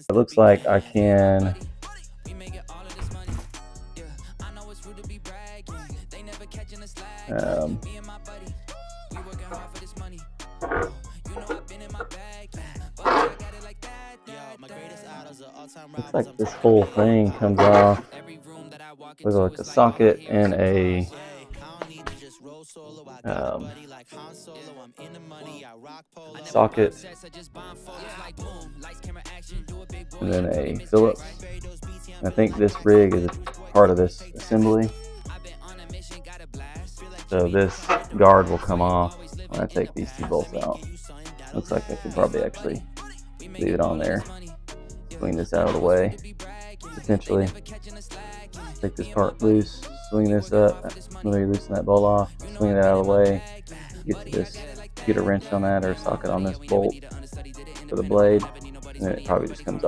It looks like I can looks like this whole thing comes off with like a socket and a socket and then a Phillips. I think this rig is part of this assembly, so this guard will come off when I take these two bolts out. Looks like I could probably actually leave it on there, swing this out of the way, potentially take this part loose, swing this up, maybe loosen that bolt off, swing it out of the way, get to this, get a wrench on that or a socket on this bolt for the blade, and then it probably just comes off.